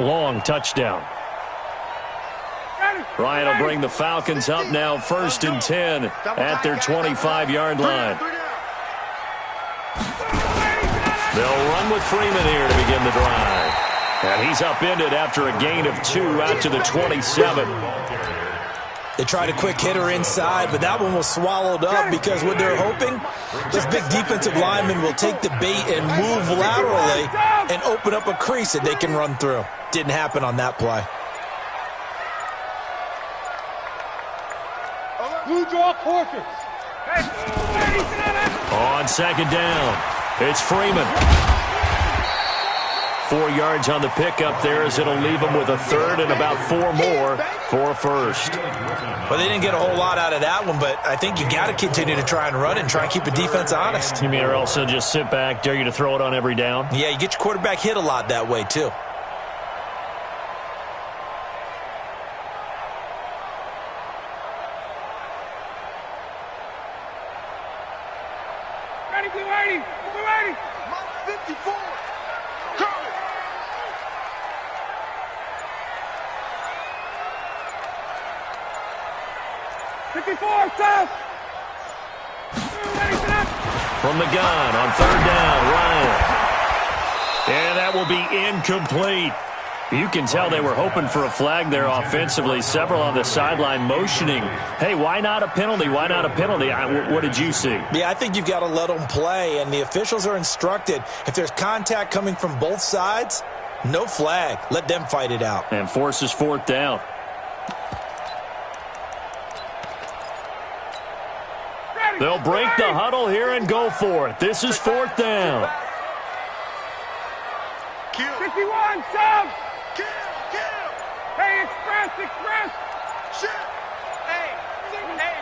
Long touchdown. Ryan will bring the Falcons up now 1st and 10 at their 25-yard line. They'll run with Freeman here to begin the drive. And he's upended after a gain of 2 out to the 27. They tried a quick hitter inside, but that one was swallowed up because what they're hoping, this big defensive lineman will take the bait and move laterally and open up a crease that they can run through. Didn't happen on that play. Blue draw quarters. On 2nd down, it's Freeman. 4 yards on the pickup there as it'll leave them with a 3rd and about 4 more for a 1st. Well, they didn't get a whole lot out of that one, but I think you got to continue to try and run and try and keep the defense honest. You mean or else they'll just sit back, dare you to throw it on every down? Yeah, you get your quarterback hit a lot that way, too. Blue 80. 54. 54, tough. From the gun on 3rd down, Ryan. And that will be incomplete. You can tell they were hoping for a flag there offensively. Several on the sideline motioning, hey, why not a penalty? Why not a penalty? What did you see? Yeah, I think you've got to let them play, and the officials are instructed. If there's contact coming from both sides, no flag. Let them fight it out. And forces 4th down. They'll break the huddle here and go for it. This is 4th down. 51, sub. Hey, express. Shit. Hey,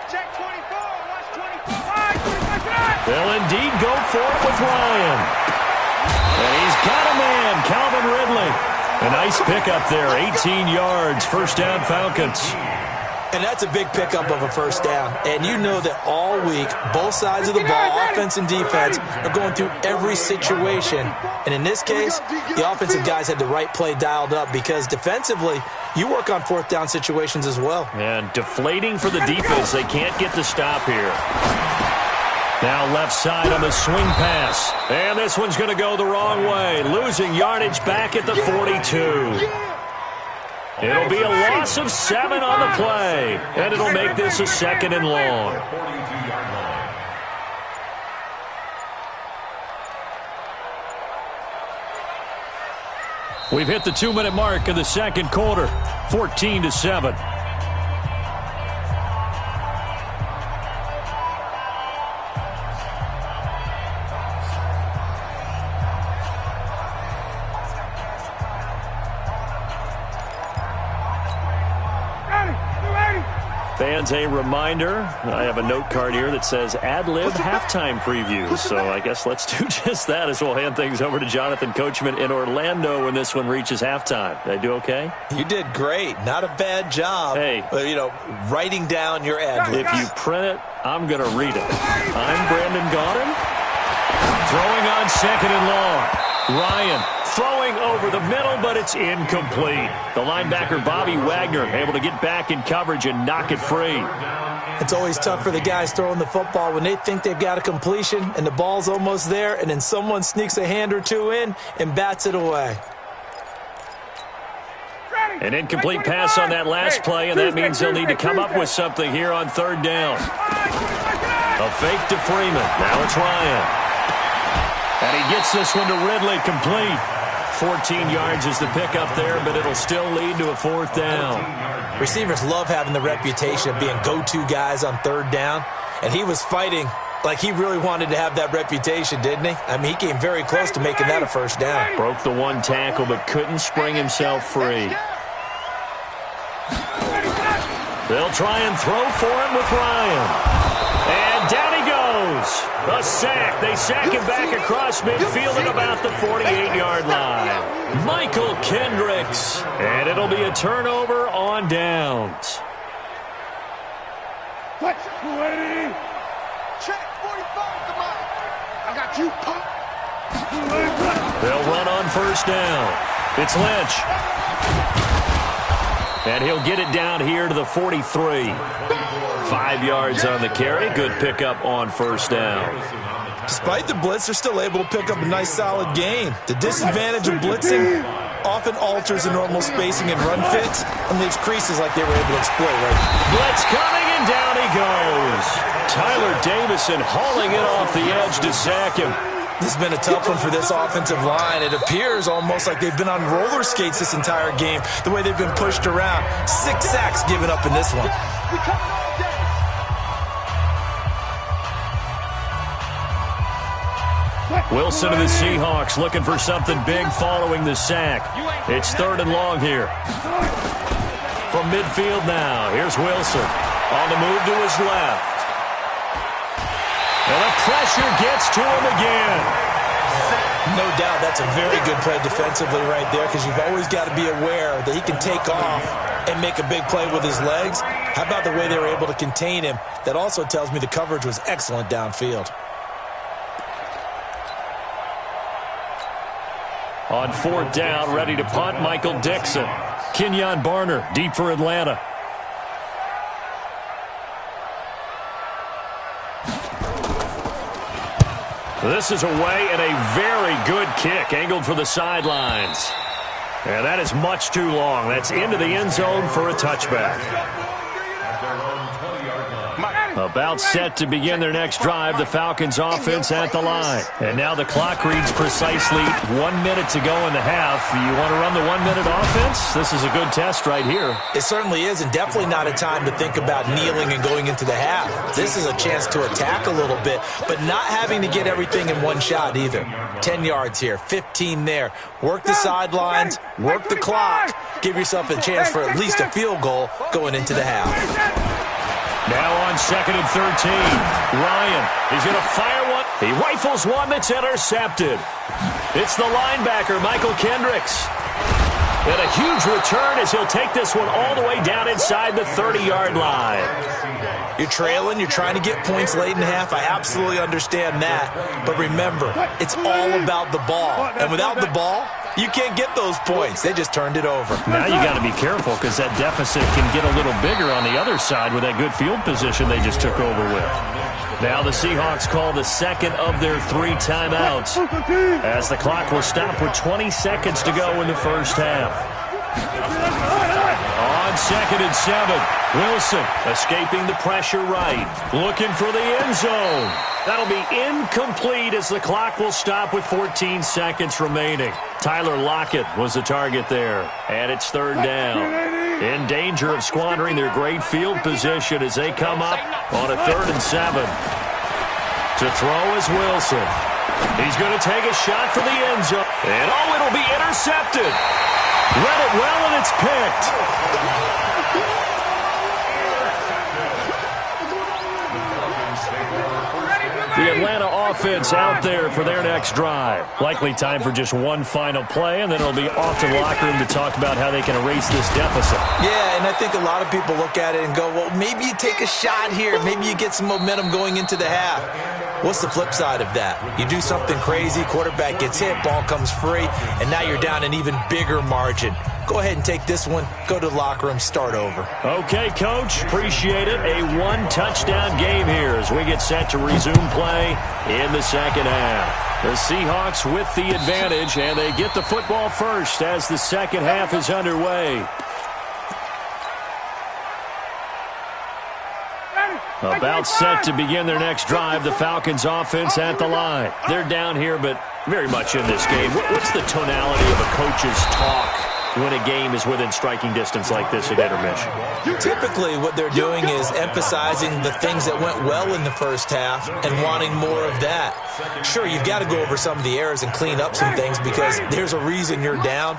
check 24. Watch 24. They'll indeed go for it with Ryan. And he's got a man, Calvin Ridley. A nice pickup there, 18 yards, 1st down Falcons. And that's a big pickup of a 1st down. And you know that all week, both sides of the ball, offense and defense, are going through every situation. And in this case, the offensive guys had the right play dialed up because defensively, you work on 4th down situations as well. And deflating for the defense. They can't get the stop here. Now left side on the swing pass. And this one's going to go the wrong way. Losing yardage back at the 42. It'll be a loss of 7 on the play, and it'll make this a 2nd and long. We've hit the 2-minute mark of the 2nd quarter, 14-7. Fans, a reminder, I have a note card here that says ad-lib halftime preview. So I guess let's do just that as we'll hand things over to Jonathan Coachman in Orlando when this one reaches halftime. Did I do okay? You did great. Not a bad job. Hey. Writing down your ad-libs. If you print it, I'm going to read it. I'm Brandon Gaudin. Throwing on 2nd and long. Ryan throwing over the middle, but it's incomplete. The linebacker, Bobby Wagner, able to get back in coverage and knock it free. It's always tough for the guys throwing the football when they think they've got a completion and the ball's almost there, and then someone sneaks a hand or two in and bats it away. An incomplete pass on that last play, and that means they'll need to come up with something here on 3rd down. A fake to Freeman. Now it's Ryan. And he gets this one to Ridley, complete. 14 yards is the pickup there, but it'll still lead to a 4th down. Receivers love having the reputation of being go-to guys on 3rd down, and he was fighting like he really wanted to have that reputation, didn't he? I mean, he came very close to making that a 1st down. Broke the 1 tackle, but couldn't spring himself free. They'll try and throw for him with Ryan. And down he goes. A sack. They sack him back across midfield at about the 48-yard line. Michael Kendricks. And it'll be a turnover on downs. What? 280. Check 45, come on. I got you, punk. They'll run on 1st down. It's Lynch. And he'll get it down here to the 43. 5 yards on the carry. Good pickup on first down. Despite the blitz, they're still able to pick up a nice, solid gain. The disadvantage of blitzing often alters the normal spacing and run fits and leaves creases like they were able to exploit. Right? Blitz coming, and down he goes. Tyler Davison hauling it off the edge to sack him. This has been a tough one for this offensive line. It appears almost like they've been on roller skates this entire game, the way they've been pushed around. 6 sacks given up in this one. Wilson of the Seahawks looking for something big following the sack. It's 3rd and long here. From midfield now, here's Wilson. On the move to his left. And the pressure gets to him again. No doubt that's a very good play defensively right there, because you've always got to be aware that he can take off and make a big play with his legs. How about the way they were able to contain him? That also tells me the coverage was excellent downfield. On 4th down, ready to punt, Michael Dixon. Kenyon Barner, deep for Atlanta. This is away, and a very good kick, angled for the sidelines. And that is much too long. That's into the end zone for a touchback. About set to begin their next drive, the Falcons offense at the line. And now the clock reads precisely 1 minute to go in the half. You want to run the 1 minute offense? This is a good test right here. It certainly is, and definitely not a time to think about kneeling and going into the half. This is a chance to attack a little bit, but not having to get everything in one shot either. 10 yards here, 15 there. Work the sidelines, work the clock. Give yourself a chance for at least a field goal going into the half. Now on 2nd and 13. Ryan, he's going to fire one. He rifles one that's intercepted. It's the linebacker, Michael Kendricks. And a huge return as he'll take this one all the way down inside the 30-yard line. You're trailing, you're trying to get points late in the half. I absolutely understand that. But remember, it's all about the ball. And without the ball, you can't get those points. They just turned it over. Now you got to be careful, because that deficit can get a little bigger on the other side with that good field position they just took over with. Now the Seahawks call the second of their 3 timeouts, as the clock will stop with 20 seconds to go in the first half. On 2nd and 7, Wilson escaping the pressure right, looking for the end zone. That'll be incomplete as the clock will stop with 14 seconds remaining. Tyler Lockett was the target there, and it's 3rd down. In danger of squandering their great field position as they come up on a 3rd and 7. To throw is Wilson. He's going to take a shot for the end zone. And oh, it'll be intercepted. Read it well, and it's picked. The Atlanta offense out there for their next drive. Likely time for just one final play, and then it'll be off to the locker room to talk about how they can erase this deficit. Yeah, and I think a lot of people look at it and go, well, maybe you take a shot here. Maybe you get some momentum going into the half. What's the flip side of that? You do something crazy, quarterback gets hit, ball comes free, and now you're down an even bigger margin. Go ahead and take this one, go to the locker room, start over. Okay, Coach, appreciate it. A 1-touchdown game here as we get set to resume play in the second half. The Seahawks with the advantage, and they get the football first as the second half is underway. About set to begin their next drive, the Falcons offense at the line. They're down here, but very much in this game. What's the tonality of a coach's talk when a game is within striking distance like this at intermission? Typically, what they're doing is emphasizing the things that went well in the first half and wanting more of that. Sure, you've got to go over some of the errors and clean up some things because there's a reason you're down.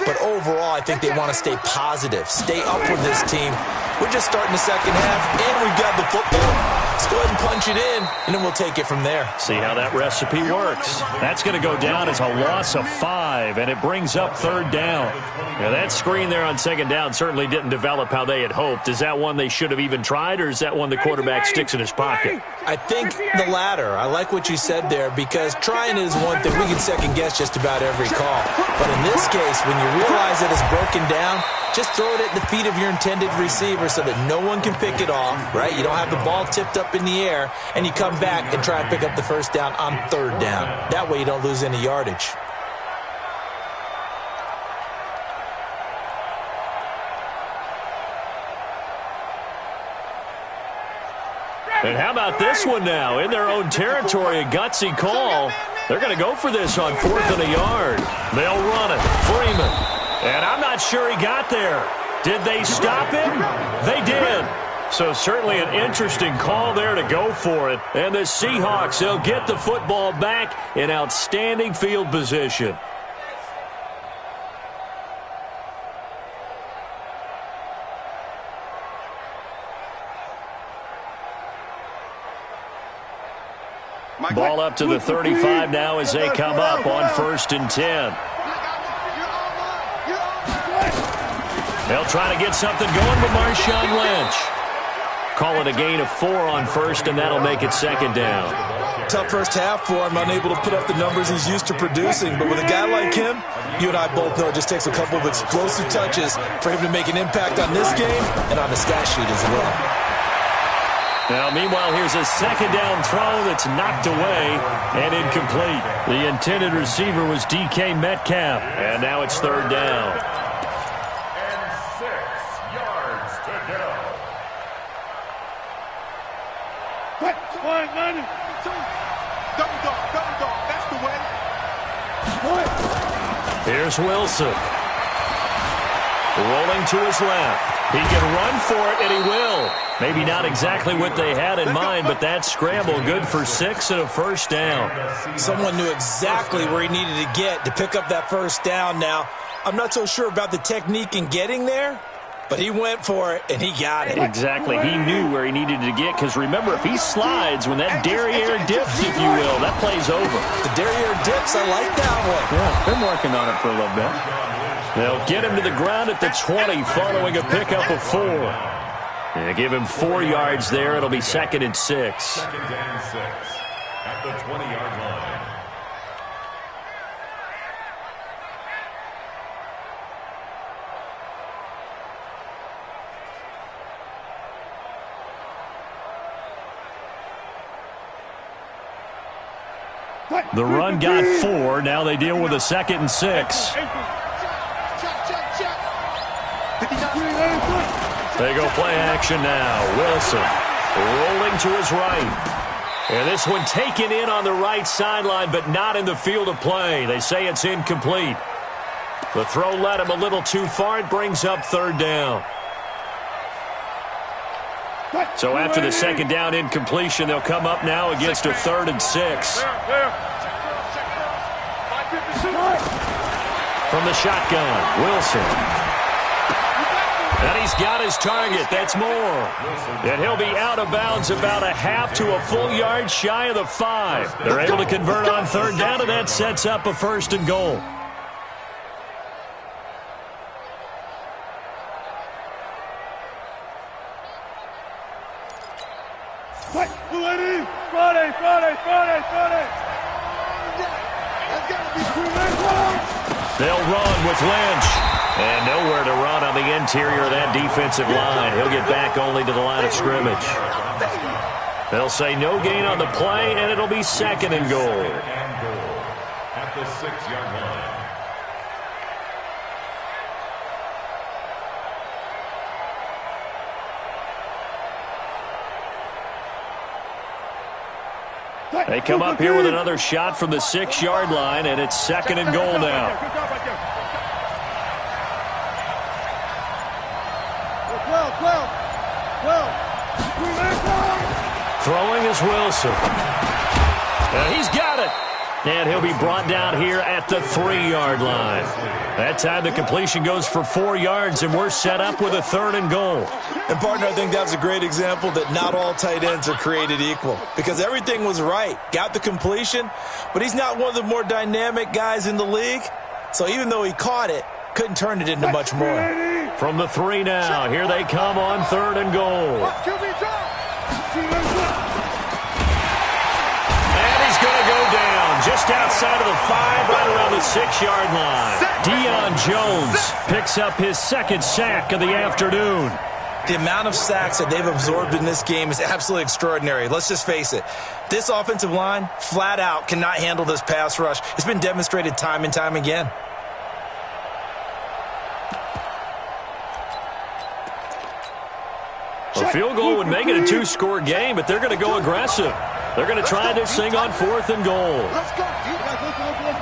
But overall, I think they want to stay positive, stay up with this team. We're just starting the second half, and we've got the football. So Just go ahead and punch it in, and then we'll take it from there. See how that recipe works. That's going to go down as a loss of 5, and it brings up third down. Now, that screen there on second down certainly didn't develop how they had hoped. Is that one they should have even tried, or is that one the quarterback sticks in his pocket? I think the latter. I like what you said there, because trying is one thing. We can second-guess just about every call. But in this case, when you realize that it's broken down, just throw it at the feet of your intended receiver so that no one can pick it off, right? You don't have the ball tipped up in the air, and you come back and try and pick up the first down on third down. That way you don't lose any yardage. And how about this one now? In their own territory, a gutsy call. They're going to go for this on 4th and a yard. They'll run it. Freeman. And I'm not sure he got there. Did they stop him? They did. So certainly an interesting call there to go for it. And the Seahawks, they'll get the football back in outstanding field position. Ball up to the 35 now as they come up on 1st and 10. They'll try to get something going with Marshawn Lynch. Call it a gain of 4 on 1st, and that'll make it 2nd down. Tough first half for him, unable to put up the numbers he's used to producing. But with a guy like him, you and I both know it just takes a couple of explosive touches for him to make an impact on this game and on the stat sheet as well. Now, meanwhile, here's a 2nd down throw that's knocked away and incomplete. The intended receiver was DK Metcalf, and now it's 3rd down. And 6 yards to go. One, man. Double dog. That's the way. Here's Wilson. Rolling to his left. He can run for it, and he will. Maybe not exactly what they had in mind, but that scramble good for 6 and a 1st down. Someone knew exactly where he needed to get to pick up that 1st down. Now, I'm not so sure about the technique in getting there, but he went for it, and he got it. Exactly. He knew where he needed to get, because remember, if he slides, when that derriere dips, if you will, that play's over. The derriere dips, I like that one. Yeah, been working on it for a little bit. They'll get him to the ground at the 20 following a pickup of 4. They give him 4 yards there. It'll be 2nd and 6. 2nd and 6 at the 20-yard line. The run got 4. Now they deal with a 2nd and 6. They go play action now. Wilson rolling to his right. And this one taken in on the right sideline, but not in the field of play. They say it's incomplete. The throw led him a little too far. It brings up 3rd down. So after the 2nd down incompletion, they'll come up now against a 3rd and 6. From the shotgun, Wilson. And he's got his target. That's more. And he'll be out of bounds about a half to a full yard shy of the 5. They're able to convert on 3rd down, and that sets up a 1st and goal. They'll run with Lynch. And nowhere to run on the interior of that defensive line. He'll get back only to the line of scrimmage. They'll say no gain on the play, and it'll be 2nd and goal. At the 6-yard line. They come up here with another shot from the 6-yard line, and it's 2nd and goal now. Throwing is Wilson. And he's got it. And he'll be brought down here at the 3-yard line. That time the completion goes for 4 yards, and we're set up with a 3rd and goal. And, partner, I think that's a great example that not all tight ends are created equal, because everything was right. Got the completion, but he's not one of the more dynamic guys in the league. So even though he caught it, couldn't turn it into much more. From the 3 now, here they come on 3rd and goal. And he's going to go down just outside of the 5, right around the 6-yard line. Deion Jones picks up his 2nd sack of the afternoon. The amount of sacks that they've absorbed in this game is absolutely extraordinary. Let's just face it. This offensive line, flat out, cannot handle this pass rush. It's been demonstrated time and time again. A field goal would make it a 2-score game, but they're going to go aggressive. They're going to try this thing on 4th and goal. Let's go. Listen.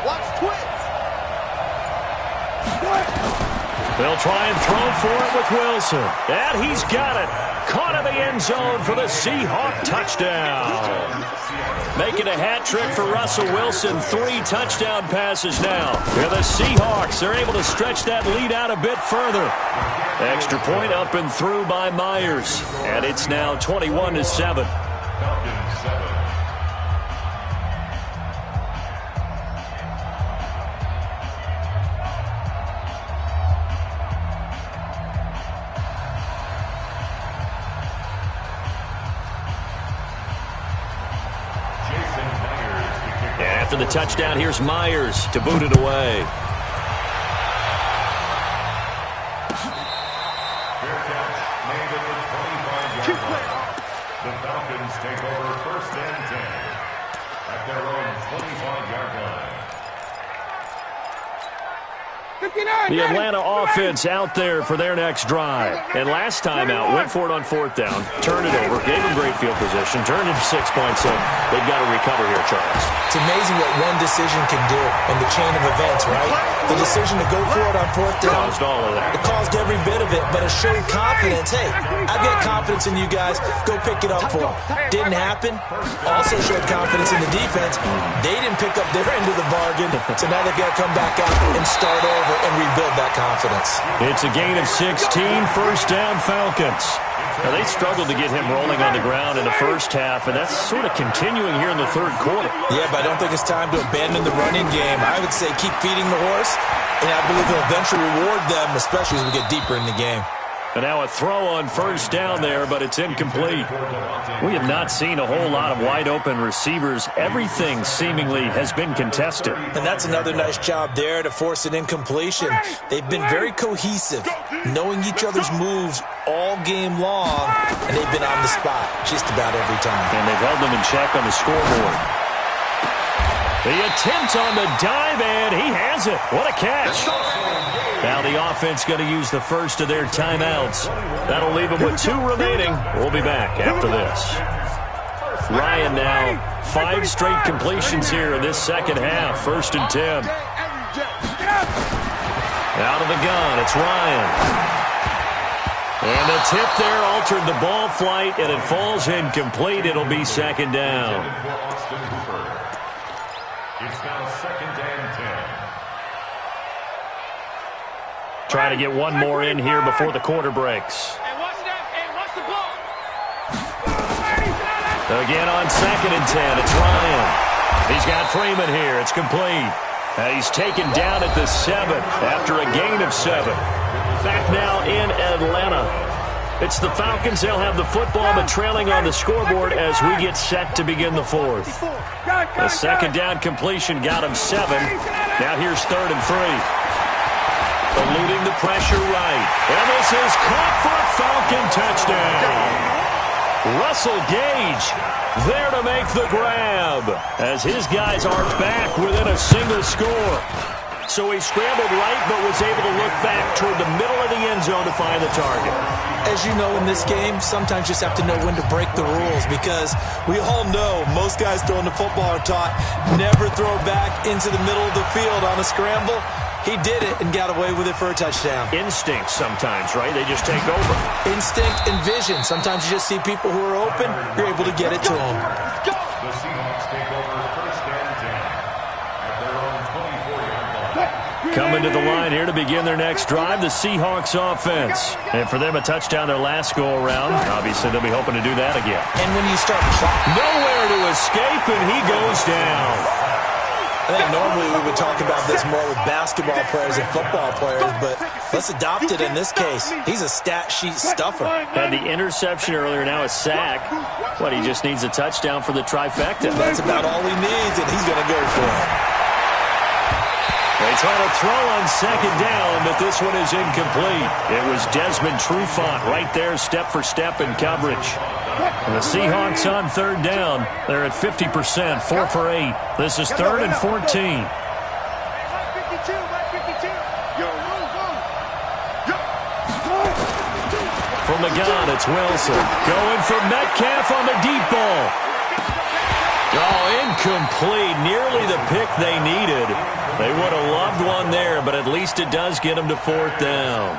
Watch twins. They'll try and throw for it with Wilson. And he's got it. Caught in the end zone for the Seahawk touchdown. Making a hat trick for Russell Wilson. 3 touchdown passes now. Yeah, the Seahawks are able to stretch that lead out a bit further. Extra point up and through by Myers. And it's now 21-7. After the touchdown, here's Myers to boot it away. Fair catch made at the 25-yard line. The Falcons take over 1st and 10 at their own 25-yard line. The Atlanta offense out there for their next drive. And last time out, went for it on 4th down, turned it over, gave them great field position, turned it 6 points, so they've got to recover here, Charles. It's amazing what one decision can do in the chain of events, right? The decision to go for it on 4th down. Caused all of that. It caused every bit of it, but it showed confidence. Hey, I've got confidence in you guys. Go pick it up for them. Didn't happen. Also showed confidence in the defense. They didn't pick up their end of the bargain, so now they've got to come back out and start over and rebuild that confidence. It's a gain of 16, 1st down Falcons. Now, they struggled to get him rolling on the ground in the first half, and that's sort of continuing here in the 3rd quarter. Yeah, but I don't think it's time to abandon the running game. I would say keep feeding the horse, and I believe he'll eventually reward them, especially as we get deeper in the game. And now a throw on 1st down there, but it's incomplete. We have not seen a whole lot of wide-open receivers. Everything seemingly has been contested. And that's another nice job there to force an incompletion. They've been very cohesive, knowing each other's moves all game long, and they've been on the spot just about every time. And they've held them in check on the scoreboard. The attempt on the dive, and he has it. What a catch. Now the offense going to use the first of their timeouts. That'll leave them with 2 remaining. We'll be back after this. Ryan now, 5 straight completions here in this second half. 1st and 10. Out of the gun, it's Ryan. And the tip there altered the ball flight, and it falls incomplete. It'll be 2nd down. It's now 2nd and 10. Trying to get one more in here before the quarter breaks. Again on 2nd and 10, it's Ryan. He's got Freeman here. It's complete. He's taken down at the 7 after a gain of 7. Back now in Atlanta. It's the Falcons. They'll have the football, but trailing on the scoreboard as we get set to begin the 4th. The 2nd down completion got him 7. Now here's 3rd and 3. Eluding the pressure right. And this is caught for a Falcon touchdown. Russell Gage there to make the grab as his guys are back within a single score. So he scrambled right but was able to look back toward the middle of the end zone to find the target. As you know, in this game, sometimes you just have to know when to break the rules, because we all know most guys throwing the football are taught never throw back into the middle of the field on a scramble. He did it and got away with it for a touchdown. Instinct sometimes, right? They just take over. Instinct and vision. Sometimes you just see people who are open, you're able to get it to them. The Seahawks take over Coming to the line here to begin their next drive, the Seahawks offense. And for them, a touchdown their last go-around. Obviously, they'll be hoping to do that again. And when you start clocking, nowhere to escape, and he goes down. I think normally we would talk about this more with basketball players and football players, but let's adopt it in this case. He's a stat sheet stuffer. Had the interception earlier, now a sack. What, he just needs a touchdown for the trifecta. That's about all he needs, and he's going to go for it. They try to throw on second down, but this one is incomplete. It was Desmond Trufant right there, step for step in coverage. And the Seahawks on third down. They're at 50%, 4 for 8. This is 3rd and 14. From the gun, it's Wilson. Going for Metcalf on the deep ball. Oh, incomplete. Nearly the pick they needed. They would have loved one there, but at least it does get them to 4th down.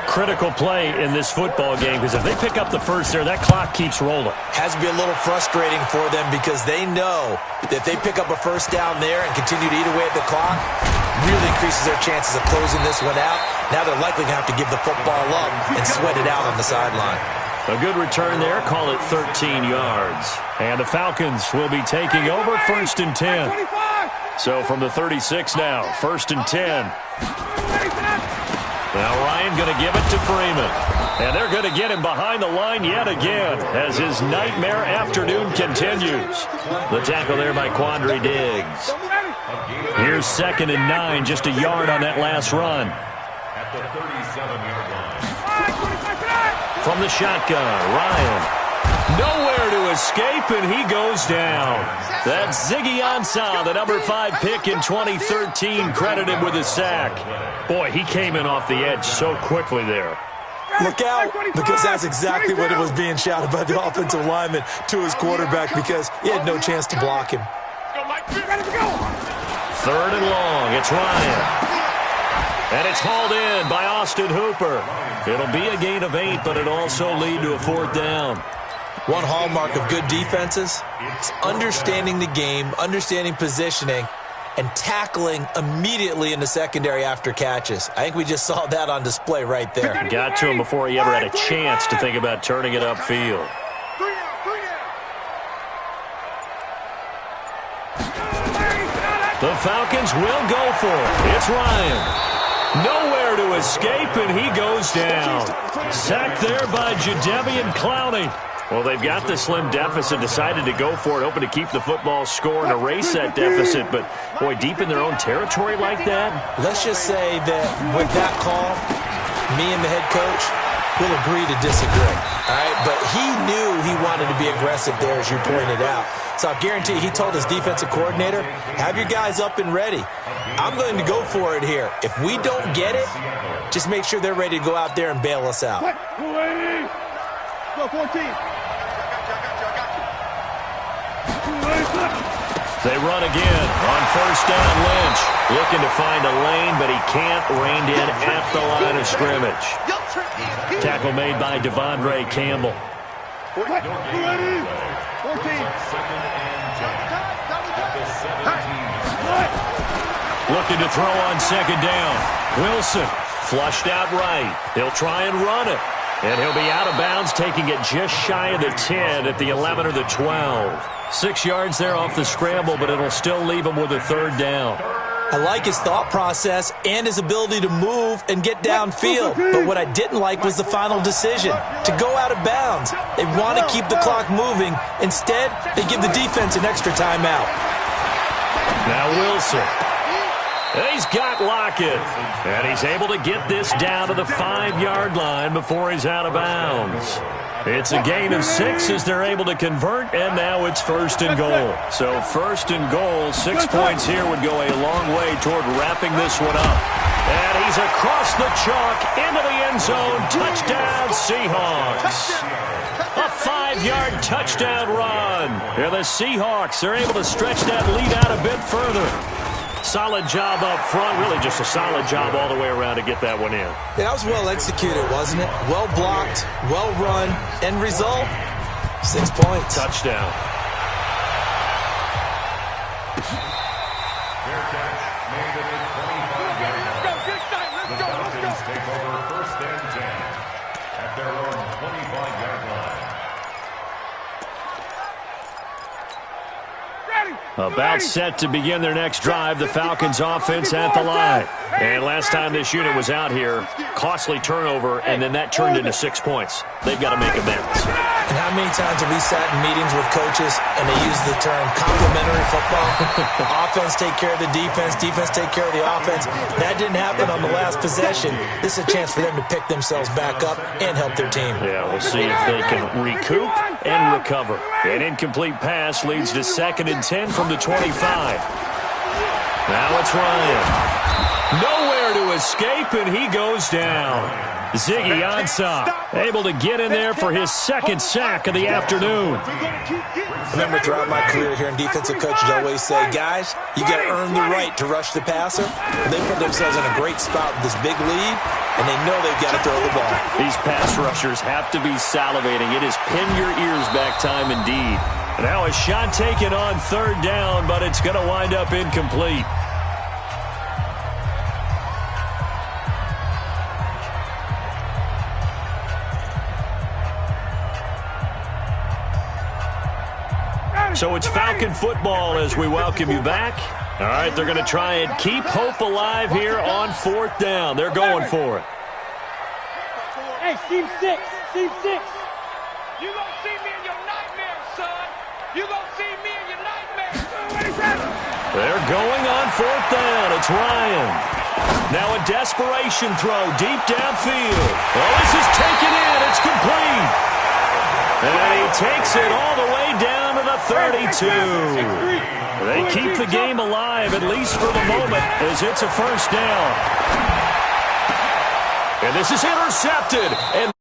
Critical play in this football game, because if they pick up the first there, that clock keeps rolling. Has to be a little frustrating for them because they know that if they pick up a first down there and continue to eat away at the clock, really increases their chances of closing this one out. Now they're likely going to have to give the football up and sweat it out on the sideline. A good return there, call it 13 yards. And the Falcons will be taking over 1st and 10. So from the 36 now, 1st and 10. Now Ryan going to give it to Freeman. And they're going to get him behind the line yet again as his nightmare afternoon continues. The tackle there by Quandre Diggs. Here's 2nd and 9, just a yard on that last run. At the 37-yard line. From the shotgun, Ryan. Nowhere to escape, and he goes down. That's Ziggy Ansah, the number 5 pick in 2013, credited with a sack. Boy, he came in off the edge so quickly there. Look out, because that's exactly what it was being shouted by the offensive lineman to his quarterback because he had no chance to block him. 3rd and long, it's Ryan. And it's hauled in by Austin Hooper. It'll be a gain of 8, but it'll also lead to a 4th down. One hallmark of good defenses is understanding the game, understanding positioning, and tackling immediately in the secondary after catches. I think we just saw that on display right there. Got to him before he ever had a chance to think about turning it upfield. The Falcons will go for it. It's Ryan. Nowhere to escape, and he goes down. Sacked there by Jadeveon Clowney. Well, they've got the slim deficit, decided to go for it, hoping to keep the football score and erase that deficit. But, boy, deep in their own territory like that? Let's just say that with that call, me and the head coach will agree to disagree. All right? But he knew he wanted to be aggressive there, as you pointed out. So I guarantee he told his defensive coordinator, have your guys up and ready. I'm going to go for it here. If we don't get it, just make sure they're ready to go out there and bail us out. Go 14. They run again on 1st down. Lynch looking to find a lane, but he can't. Reined in at the line of scrimmage. Tackle made by Devondre Campbell. 14. Looking to throw on 2nd down. Wilson flushed out right. He'll try and run it. And he'll be out of bounds, taking it just shy of the 10 at the 11 or the 12. 6 yards there off the scramble, but it'll still leave him with a 3rd down. I like his thought process and his ability to move and get downfield. But what I didn't like was the final decision, to go out of bounds. They want to keep the clock moving. Instead, they give the defense an extra timeout. Now Wilson. He's got Lockett. And he's able to get this down to the 5-yard line before he's out of bounds. It's a gain of 6 as they're able to convert, and now it's 1st and goal. So 1st and goal, 6 points here would go a long way toward wrapping this one up. And he's across the chalk into the end zone. Touchdown, Seahawks. A 5-yard touchdown run. And the Seahawks are able to stretch that lead out a bit further. Solid job up front. Really just a solid job all the way around to get that one in. Yeah, that was well executed, wasn't it? Well blocked, well run. End result, 6 points. Touchdown. Their catch made it at 25. About set to begin their next drive, the Falcons offense at the line. And last time this unit was out here, costly turnover, and then that turned into 6 points. They've got to make amends. And how many times have we sat in meetings with coaches and they use the term complementary football? Offense take care of the defense, defense take care of the offense. That didn't happen on the last possession. This is a chance for them to pick themselves back up and help their team. Yeah, we'll see if they can recoup and recover. An incomplete pass leads to 2nd and 10 from the 25. Now it's Ryan. Nowhere to escape, and he goes down. Ziggy Ansah able to get in there for his 2nd sack of the afternoon. I remember throughout my career hearing defensive coaches always say, guys, you got to earn the right to rush the passer. They put themselves in a great spot with this big lead, and they know they've got to throw the ball. These pass rushers have to be salivating. It is pin your ears back time indeed. Now a shot taken on 3rd down, but it's going to wind up incomplete. So it's Falcon football as we welcome you back. All right, they're going to try and keep hope alive here on 4th down. They're going for it. Hey, team 6. Team 6. You gonna see me in your nightmares, son. You gonna see me in your nightmares. They're going on 4th down. It's Ryan. Now a desperation throw deep downfield. Oh, this is taken in. It's complete. And he takes it all the way down to the 32. They keep the game alive, at least for the moment, as it's a 1st down. And this is intercepted. And